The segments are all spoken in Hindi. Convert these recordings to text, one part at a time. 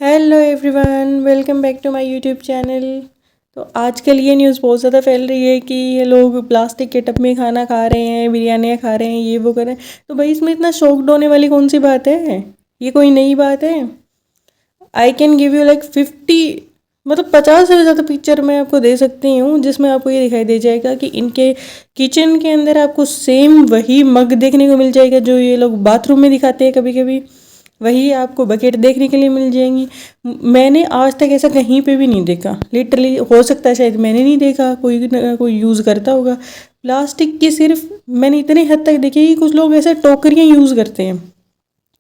Hello everyone, welcome back to my YouTube channel. तो आजकल ये न्यूज़ बहुत ज़्यादा फैल रही है कि ये लोग प्लास्टिक के टब में खाना खा रहे हैं, बिरयानियाँ खा रहे हैं, ये वो कर रहे हैं। तो भाई इसमें इतना शॉक्ड होने वाली कौन सी बात है? ये कोई नई बात है? I can give you like 50, मतलब 50 से ज़्यादा पिक्चर मैं आपको दे सकती हूँ जिसमें आपको ये दिखाई दे जाएगा कि इनके किचन के अंदर आपको सेम वही मग देखने को मिल जाएगा जो ये लोग बाथरूम में दिखाते हैं कभी कभी। वही आपको बकेट देखने के लिए मिल जाएंगी। मैंने आज तक ऐसा कहीं पे भी नहीं देखा, लिटरली। हो सकता है शायद मैंने नहीं देखा, कोई यूज़ करता होगा प्लास्टिक की। सिर्फ मैंने इतनी हद तक देखी कि कुछ लोग ऐसे टोकरियाँ यूज़ करते हैं,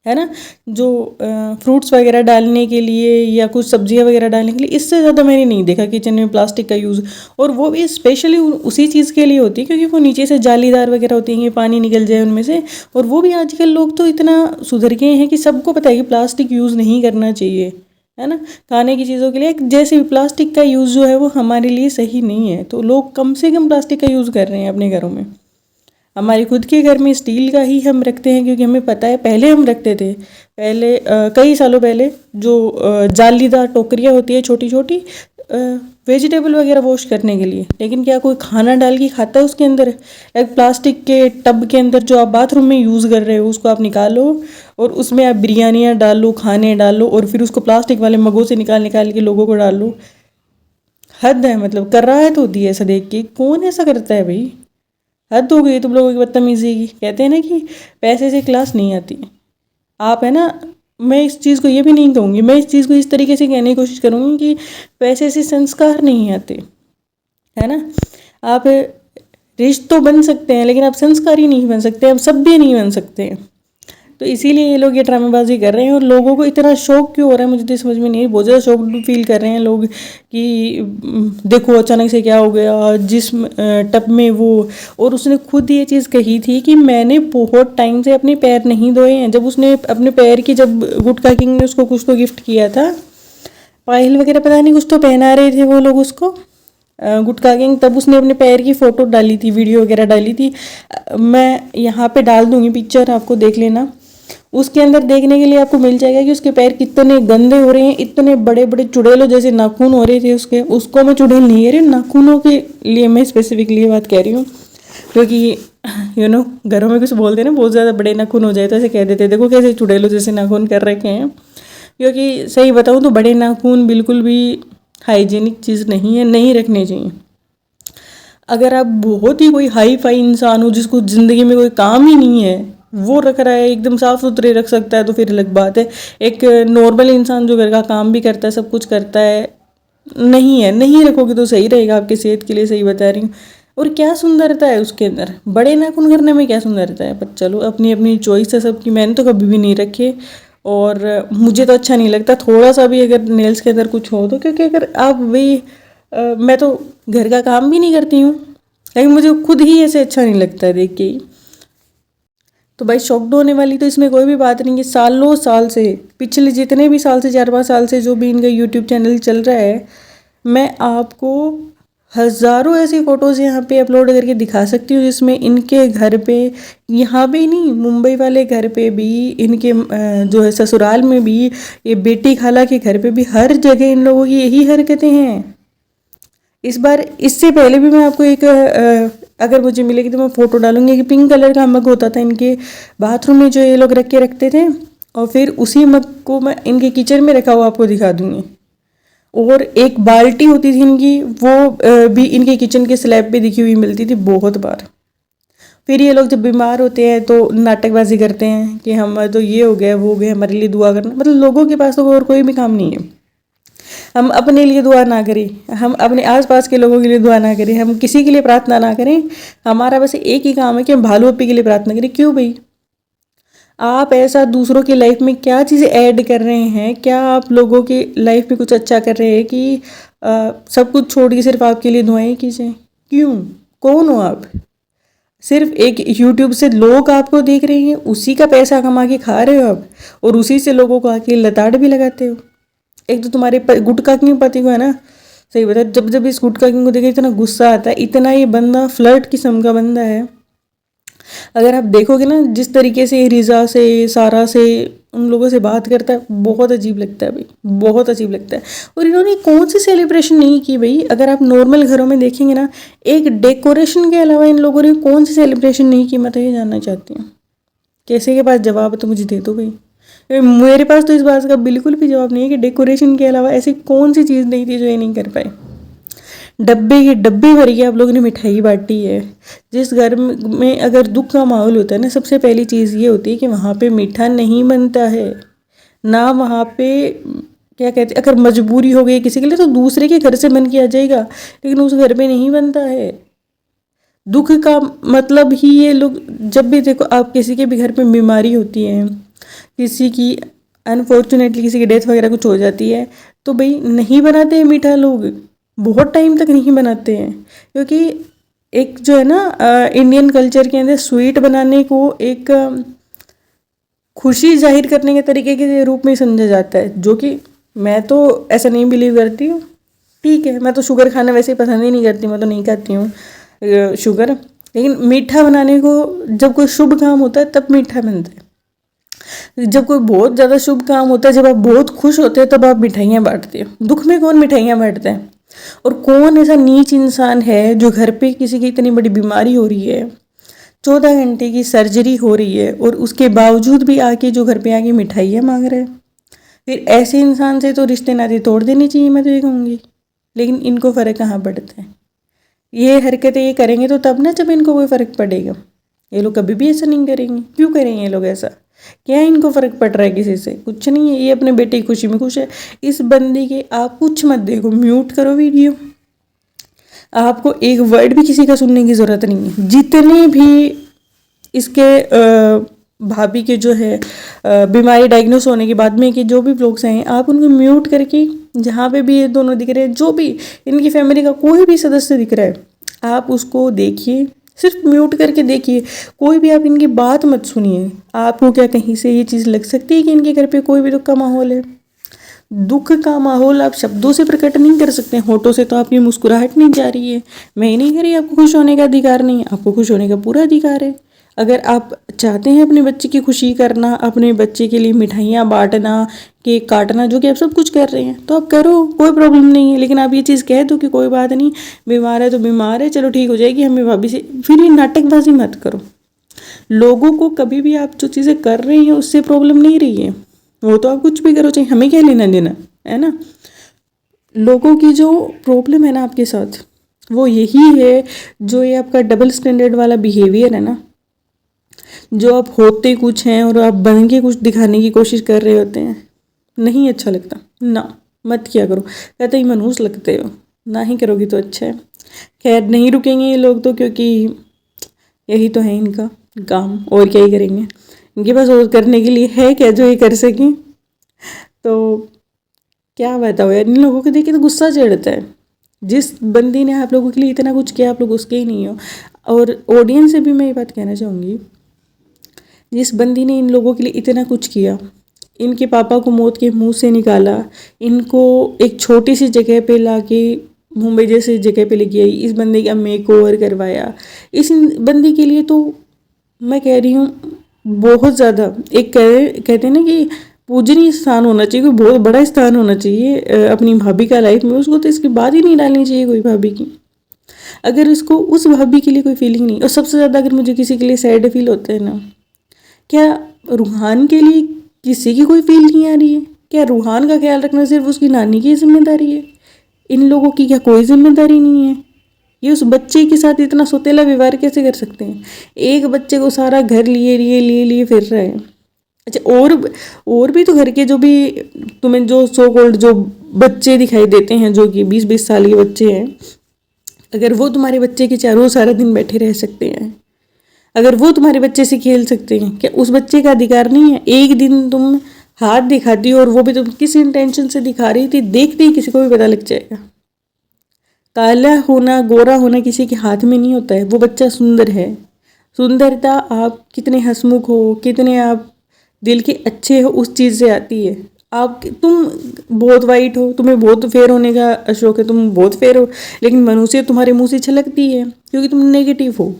है ना, जो फ्रूट्स वगैरह डालने के लिए या कुछ सब्जियां वगैरह डालने के लिए। इससे ज़्यादा मैंने नहीं देखा किचन में प्लास्टिक का यूज़। और वो भी स्पेशली उसी चीज़ के लिए होती है क्योंकि वो नीचे से जालीदार वगैरह होती हैं, पानी निकल जाए उनमें से। और वो भी आजकल लोग तो इतना सुधर गए हैं कि सबको पता है कि प्लास्टिक यूज़ नहीं करना चाहिए, है ना, खाने की चीज़ों के लिए। जैसे भी प्लास्टिक का यूज़ जो है वो हमारे लिए सही नहीं है, तो लोग कम से कम प्लास्टिक का यूज़ कर रहे हैं अपने घरों में। हमारे खुद के घर में स्टील का ही हम रखते हैं क्योंकि हमें पता है। पहले हम रखते थे, पहले कई सालों पहले, जो जालीदार टोकरियाँ होती है छोटी छोटी, वेजिटेबल वगैरह वॉश करने के लिए। लेकिन क्या कोई खाना डाल के खाता है उसके अंदर? एक प्लास्टिक के टब के अंदर जो आप बाथरूम में यूज़ कर रहे हो उसको आप निकालो और उसमें आप बिरयानियाँ डालो, खाने डालो, और फिर उसको प्लास्टिक वाले मगों से निकाल निकाल के लोगों को डालो। हद है, मतलब कर रहा है तो होती है ऐसा देख के। कौन ऐसा करता है भाई? हद हो गई तुम लोगों की बदतमीजी की। कहते हैं ना कि पैसे से क्लास नहीं आती। आप, है ना, मैं इस चीज़ को ये भी नहीं कहूँगी, मैं इस चीज़ को इस तरीके से कहने की कोशिश करूँगी कि पैसे से संस्कार नहीं आते, है ना। आप रिश्ते तो बन सकते हैं लेकिन आप संस्कारी नहीं बन सकते, आप सभ्य नहीं बन सकते हैं। तो इसीलिए ये लोग ये ड्रामेबाजी कर रहे हैं। और लोगों को इतना शौक क्यों हो रहा है मुझे तो समझ में नहीं है। बहुत ज़्यादा शौक फील कर रहे हैं लोग कि देखो अचानक से क्या हो गया जिस टब में वो। और उसने खुद ये चीज़ कही थी कि मैंने बहुत टाइम से अपने पैर नहीं धोए हैं। जब उसने अपने पैर की, जब गुटखा किंग ने उसको कुछ तो गिफ्ट किया था, पायल वगैरह पता नहीं कुछ तो पहना रहे थे वो लोग उसको, गुटखा किंग, तब उसने अपने पैर की फ़ोटो डाली थी, वीडियो वगैरह डाली थी। मैं यहाँ पे डाल दूँगी पिक्चर, आपको देख लेना। उसके अंदर देखने के लिए आपको मिल जाएगा कि उसके पैर कितने गंदे हो रहे हैं। इतने बड़े बड़े चुड़ैलों जैसे नाखून हो रहे थे उसके। उसको मैं चुड़ैल नहीं कह रही, नाखूनों के लिए मैं स्पेसिफिकली ये बात कह रही हूँ। क्योंकि घरों में कुछ बोलते हैं ना, बहुत ज़्यादा बड़े नाखून हो जाए तो ऐसे कह देते, देखो कैसे चुड़ैलों जैसे नाखून कर रखे हैं। क्योंकि सही बताऊँ तो बड़े नाखून बिल्कुल भी हाइजीनिक चीज़ नहीं है, नहीं रखने चाहिए। अगर आप बहुत ही कोई हाई फाई इंसान हो जिसको ज़िंदगी में कोई काम ही नहीं है, वो रख रहा है, एकदम साफ़ सुथरे रख सकता है, तो फिर अलग बात है। एक नॉर्मल इंसान जो घर का काम भी करता है, सब कुछ करता है, नहीं है, नहीं रखोगे तो सही रहेगा आपकी सेहत के लिए, सही बता रही हूँ। और क्या सुंदरता है उसके अंदर, बड़े नाखून करने में क्या सुंदरता है? पर चलो, अपनी अपनी चॉइस है सबकी। मैंने तो कभी भी नहीं रखे और मुझे तो अच्छा नहीं लगता थोड़ा सा भी अगर नेल्स के अंदर कुछ हो तो। क्योंकि अगर आप भी मैं तो घर का काम भी नहीं करती हूँ, लेकिन मुझे खुद ही ऐसे अच्छा नहीं लगता है देख के ही। तो भाई शॉक्ड होने वाली तो इसमें कोई भी बात नहीं है। सालों साल से, पिछले जितने भी साल से, 4-5 साल से जो भी इनका यूट्यूब चैनल चल रहा है, मैं आपको हज़ारों ऐसी फ़ोटोज़ यहाँ पे अपलोड करके दिखा सकती हूँ जिसमें इनके घर पे, यहाँ पे ही नहीं, मुंबई वाले घर पे भी, इनके जो है ससुराल में भी, ये बेटी खाला के घर पे भी, हर जगह इन लोगों की यही हरकतें हैं। इस बार, इससे पहले भी मैं आपको एक अगर मुझे मिलेगी तो मैं फ़ोटो डालूंगी कि पिंक कलर का मग होता था इनके बाथरूम में जो ये लोग रख के रखते थे, और फिर उसी मग को मैं इनके किचन में रखा हुआ आपको दिखा दूंगी। और एक बाल्टी होती थी इनकी, वो भी इनके किचन के स्लैब पे दिखी हुई मिलती थी बहुत बार। फिर ये लोग जब बीमार होते हैं तो नाटकबाजी करते हैं कि हम तो ये हो गया, वो हो गया, हमारे लिए दुआ करना। मतलब लोगों के पास तो और कोई भी काम नहीं है। हम अपने लिए दुआ ना करें, हम अपने आसपास के लोगों के लिए दुआ ना करें, हम किसी के लिए प्रार्थना ना करें। हमारा बस एक ही काम है कि हम भालू अप्पी के लिए प्रार्थना करें। क्यों भाई? आप ऐसा दूसरों की लाइफ में क्या चीज़ें ऐड कर रहे हैं? क्या आप लोगों की लाइफ में कुछ अच्छा कर रहे हैं कि सब कुछ छोड़ के सिर्फ आपके लिए दुआएं कीजिए? क्यों? कौन हो आप? सिर्फ एक यूट्यूब से लोग आपको देख रहे हैं, उसी का पैसा कमा के खा रहे हो आप, और उसी से लोगों को आके लताड़ भी लगाते हो। एक तो तुम्हारे गुटखा किंग पति को, है ना, सही बता, जब जब इस गुटखा किंग को देखे इतना गुस्सा आता है। इतना ये बंदा फ्लर्ट किस्म का बंदा है। अगर आप देखोगे ना जिस तरीके से रिजा से, सारा से उन लोगों से बात करता है, बहुत अजीब लगता है भाई, बहुत अजीब लगता है। और इन्होंने कौन सी सेलिब्रेशन नहीं की भाई? अगर आप नॉर्मल घरों में देखेंगे ना, एक डेकोरेशन के अलावा इन लोगों ने कौन सी सेलिब्रेशन नहीं की, मैं तो ये जानना चाहती हूँ। कैसे के पास जवाब है तो मुझे दे दो भाई। मेरे पास तो इस बात का बिल्कुल भी जवाब नहीं है कि डेकोरेशन के अलावा ऐसी कौन सी चीज़ नहीं थी जो ये नहीं कर पाए। डब्बे के डब्बे भर के आप लोगों ने मिठाई बांटी है। जिस घर में अगर दुख का माहौल होता है ना, सबसे पहली चीज़ ये होती है कि वहाँ पे मीठा नहीं बनता है ना। वहाँ पे क्या कहते हैं, अगर मजबूरी हो गई किसी के लिए तो दूसरे के घर से बन के आ जाएगा, लेकिन उस घर पे नहीं बनता है। दुख का मतलब ही ये लोग, जब भी देखो आप किसी के भी घर पे बीमारी होती है, किसी की अनफॉर्चुनेटली किसी की डेथ वगैरह कुछ हो जाती है, तो भाई नहीं बनाते हैं मीठा लोग, बहुत टाइम तक नहीं बनाते हैं। क्योंकि एक जो है ना इंडियन कल्चर के अंदर स्वीट बनाने को एक खुशी जाहिर करने के तरीके के रूप में समझा जाता है, जो कि मैं तो ऐसा नहीं बिलीव करती हूँ। ठीक है, मैं तो शुगर खाना वैसे ही पसंद ही नहीं करती, मैं तो नहीं खाती हूँ शुगर। लेकिन मीठा बनाने को जब कोई शुभ काम होता है तब मीठा बनता है। जब कोई बहुत ज़्यादा शुभ काम होता है, जब आप बहुत खुश होते हैं, तब आप मिठाइयाँ बांटते हो। दुख में कौन मिठाइयाँ बांटता है? और कौन ऐसा नीच इंसान है जो घर पे किसी की इतनी बड़ी बीमारी हो रही है, 14 घंटे की सर्जरी हो रही है, और उसके बावजूद भी आके जो घर पे आके मिठाइयाँ मांग रहे हैं? फिर ऐसे इंसान से तो रिश्ते नाते तोड़ देने चाहिए, मैं तो ये कहूँगी। लेकिन इनको फ़र्क कहाँ पड़ता है? ये हरकतें ये करेंगे तो तब ना जब इनको कोई फ़र्क पड़ेगा। ये लोग कभी भी ऐसा नहीं करेंगे। क्यों करेंगे ये लोग ऐसा? क्या इनको फ़र्क पड़ रहा है किसी से? कुछ नहीं है, ये अपने बेटे की खुशी में खुश है। इस बंदी के आप कुछ मत देखो, म्यूट करो वीडियो। आपको एक वर्ड भी किसी का सुनने की ज़रूरत नहीं है। जितने भी इसके भाभी के जो है बीमारी डायग्नोस होने के बाद में कि जो भी ब्लॉग्स हैं, आप उनको म्यूट करके, जहाँ पे भी ये दोनों दिख रहे हैं, जो भी इनकी फैमिली का कोई भी सदस्य दिख रहा है, आप उसको देखिए, सिर्फ म्यूट करके देखिए। कोई भी आप इनकी बात मत सुनिए। आपको क्या कहीं से ये चीज़ लग सकती है कि इनके घर पे कोई भी दुख का माहौल है? दुख का माहौल आप शब्दों से प्रकट नहीं कर सकते, होठों से तो आपकी मुस्कुराहट नहीं जा रही है। मैं नहीं कह रही आपको खुश होने का अधिकार नहीं है, आपको खुश होने का पूरा अधिकार है। अगर आप चाहते हैं अपने बच्चे की खुशी करना, अपने बच्चे के लिए मिठाइयाँ बांटना, केक काटना, जो कि आप सब कुछ कर रहे हैं, तो आप करो, कोई प्रॉब्लम नहीं है। लेकिन आप ये चीज़ कह दो कि कोई बात नहीं, बीमार है तो बीमार है, चलो ठीक हो जाएगी, हमें भाभी से, फिर ये नाटकबाजी मत करो। लोगों को कभी भी आप जो चीज़ें कर रही हैं उससे प्रॉब्लम नहीं रही है, वो तो आप कुछ भी करो, चाहिए हमें क्या लेना देना है ना। लोगों की जो प्रॉब्लम है ना आपके साथ, वो यही है, जो ये आपका डबल स्टैंडर्ड वाला बिहेवियर है ना, जो आप होते कुछ हैं और आप बन के कुछ दिखाने की कोशिश कर रहे होते हैं, नहीं अच्छा लगता ना। मत किया करो, कहते ही मनहूस लगते हो, ना ही करोगी तो अच्छा है। खैर, नहीं रुकेंगे ये लोग तो, क्योंकि यही तो है इनका काम, और क्या ही करेंगे। इनके पास और करने के लिए है क्या जो ये कर सकें? तो क्या बताओ यार, इन लोगों को देख के तो गुस्सा चढ़ता है। जिस बंदी ने आप लोगों के लिए इतना कुछ किया, आप लोग उसके ही नहीं हो। और ऑडियंस से भी मैं ये बात कहना चाहूँगी, जिस बंदी ने इन लोगों के लिए इतना कुछ किया, इनके पापा को मौत के मुंह से निकाला, इनको एक छोटी सी जगह पे लाके मुंबई जैसी जगह पे लेके आई, इस बंदे का मेक ओवर करवाया, इस बंदी के लिए तो मैं कह रही हूँ बहुत ज़्यादा, एक कहते हैं ना कि पूजनीय स्थान होना चाहिए, कोई बहुत बड़ा स्थान होना चाहिए अपनी भाभी का लाइफ में। उसको तो इसकी बात ही नहीं डालनी चाहिए कोई भाभी की, अगर इसको उस भाभी के लिए कोई फीलिंग नहीं। और सबसे ज़्यादा अगर मुझे किसी के लिए सैड फील होता है ना, क्या रूहान के लिए किसी की कोई फील नहीं आ रही है? क्या रूहान का ख्याल रखना सिर्फ उसकी नानी की जिम्मेदारी है? इन लोगों की क्या कोई जिम्मेदारी नहीं है? ये उस बच्चे के साथ इतना सौतेला व्यवहार कैसे कर सकते हैं? एक बच्चे को सारा घर लिए फिर रहे हैं। अच्छा, और भी तो घर के जो भी तुम्हें जो सो कॉल्ड जो बच्चे दिखाई देते हैं, जो कि 20-20 साल के बच्चे हैं, अगर वो तुम्हारे बच्चे के चारों सारा दिन बैठे रह सकते हैं, अगर वो तुम्हारे बच्चे से खेल सकते हैं, क्या उस बच्चे का अधिकार नहीं है? एक दिन तुम हाथ दिखाती हो, और वो भी तुम किस इंटेंशन से दिखा रही थी, देखते ही किसी को भी पता लग जाएगा। काला होना गोरा होना किसी के हाथ में नहीं होता है। वो बच्चा सुंदर है, सुंदरता आप कितने हंसमुख हो, कितने आप दिल के अच्छे हो, उस चीज़ से आती है। आप तुम बहुत वाइट हो, तुम्हें बहुत फेयर होने का शौक है, तुम बहुत फेयर हो, लेकिन मनुष्य तुम्हारे मुंह से छलकती है, क्योंकि तुम नेगेटिव हो,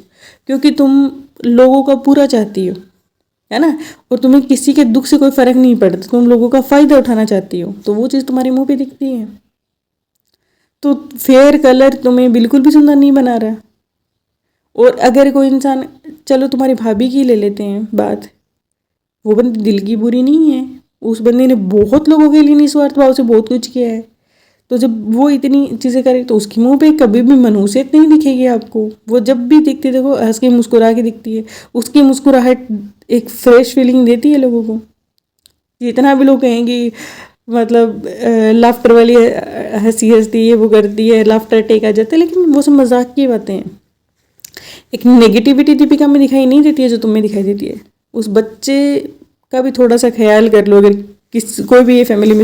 क्योंकि तुम लोगों का पूरा चाहती हो। है ना, और तुम्हें किसी के दुख से कोई फर्क नहीं पड़ता, तुम लोगों का फ़ायदा उठाना चाहती हो, तो वो चीज़ तुम्हारे मुंह पे दिखती है। तो फेयर कलर तुम्हें बिल्कुल भी सुंदर नहीं बना रहा। और अगर कोई इंसान, चलो तुम्हारी भाभी की ले लेते हैं बात, वो बंदी दिल की बुरी नहीं है, उस बंदे ने बहुत लोगों के लिए निस्वार्थ भाव से बहुत कुछ किया है। तो जब वो इतनी चीज़ें करे तो उसके मुंह पे कभी भी मनहूसियत नहीं दिखेगी आपको। वो जब भी दिखती देखो हंस के मुस्कुरा के दिखती है, उसकी मुस्कुराहट एक फ्रेश फीलिंग देती है लोगों को। जितना भी लोग कहेंगे मतलब लाफ्टर वाली हंसी हंसती है, वो करती है, लाफ्टर टेक आ जाता है, लेकिन वो सब मजाक की बातें हैं। एक नेगेटिविटी दीपिका में दिखाई नहीं देती है जो तुम्हें दिखाई देती है। उस बच्चे का भी थोड़ा सा ख्याल कर लो, अगर किस कोई भी ये फैमिली में